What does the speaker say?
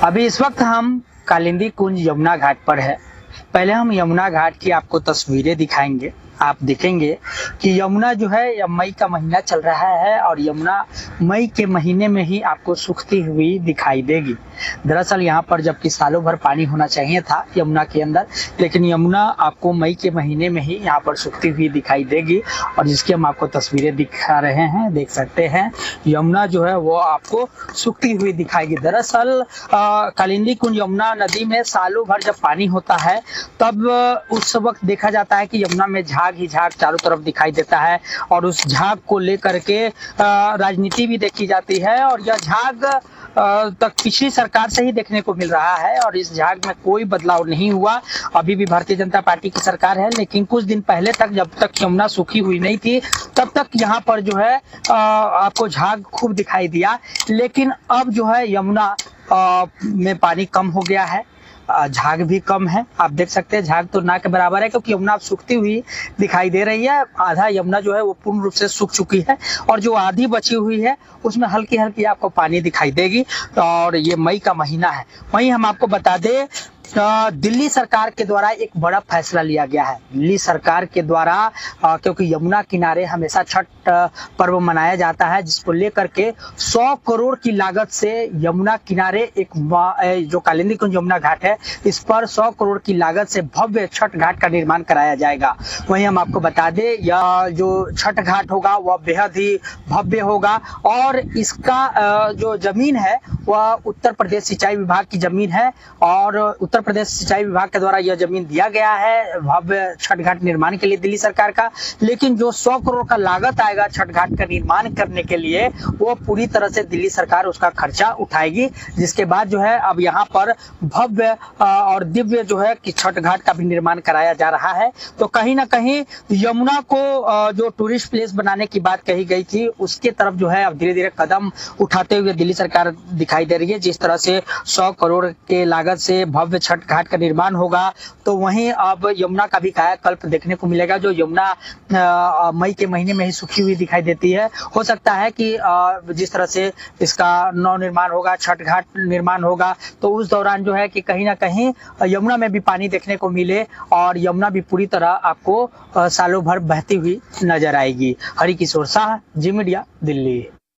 अभी इस वक्त हम कालिंदी कुंज यमुना घाट पर है। पहले हम यमुना घाट की आपको तस्वीरें दिखाएंगे। आप देखेंगे कि यमुना जो है यह मई का महीना चल रहा है और यमुना मई के महीने में ही आपको सूखती हुई दिखाई देगी। दरअसल यहाँ पर जबकि सालों भर पानी होना चाहिए था यमुना के अंदर, लेकिन यमुना आपको मई के महीने में ही यहाँ पर सूखती हुई दिखाई देगी और जिसकी हम आपको तस्वीरें दिखा रहे हैं। देख सकते हैं यमुना जो है वो आपको सूखती हुई दिखाएगी। दरअसल कालिंदी कुंज यमुना नदी में सालों भर जब पानी होता है तब उस वक्त देखा जाता है कि यमुना में झाग ही झाग चारों तरफ दिखाई देता है और उस झाग को लेकर के राजनीति भी देखी जाती है और यह झाग तक पिछली सरकार से ही देखने को मिल रहा है और इस झाग में कोई बदलाव नहीं हुआ। अभी भी भारतीय जनता पार्टी की सरकार है, लेकिन कुछ दिन पहले तक जब तक यमुना सूखी हुई नहीं थी तब तक यहाँ पर जो है आपको झाग खूब दिखाई दिया, लेकिन अब जो है यमुना में पानी कम हो गया है, झाग भी कम है। आप देख सकते हैं झाग तो ना के बराबर है क्योंकि यमुना अब सूखती हुई दिखाई दे रही है। आधा यमुना जो है वो पूर्ण रूप से सूख चुकी है और जो आधी बची हुई है उसमें हल्की हल्की आपको पानी दिखाई देगी और ये मई का महीना है। वहीं हम आपको बता दें दिल्ली सरकार के द्वारा एक बड़ा फैसला लिया गया है। दिल्ली सरकार के द्वारा क्योंकि यमुना किनारे हमेशा छठ पर्व मनाया जाता है, जिसको लेकर के 100 करोड़ की लागत से यमुना किनारे एक जो कालिंदी कुंज यमुना घाट है इस पर 100 करोड़ की लागत से भव्य छठ घाट का निर्माण कराया जाएगा। वहीं हम आपको बता दें यह जो छठ घाट होगा वह बेहद ही भव्य होगा और इसका जो जमीन है वह उत्तर प्रदेश सिंचाई विभाग की जमीन है और उत्तर प्रदेश सिंचाई विभाग के द्वारा यह जमीन दिया गया है भव्य छठ घाट निर्माण के लिए दिल्ली सरकार का। लेकिन जो 100 करोड़ का लागत आएगा छठ घाट का निर्माण करने के लिए वो पूरी तरह से दिल्ली सरकार उसका खर्चा उठाएगी, जिसके बाद जो है अब यहाँ पर भव्य और दिव्य जो है कि छठ घाट का भी निर्माण कराया जा रहा है। तो कहीं ना कहीं यमुना को जो टूरिस्ट प्लेस बनाने की बात कही गई थी उसके तरफ जो है अब धीरे धीरे कदम उठाते हुए दिल्ली सरकार दिखाई दे रही है। जिस तरह से 100 करोड़ के लागत से भव्य छठ घाट का निर्माण होगा तो वहीं अब यमुना का भी कायाकल्प देखने को मिलेगा। जो यमुना मई के महीने में ही सूखी हुई दिखाई देती है, हो सकता है कि जिस तरह से इसका नव निर्माण होगा, छठ घाट निर्माण होगा, तो उस दौरान जो है कि कहीं ना कहीं यमुना में भी पानी देखने को मिले और यमुना भी पूरी तरह आपको सालों भर बहती हुई नजर आएगी। हरिकिशोर शाह, जी मीडिया, दिल्ली।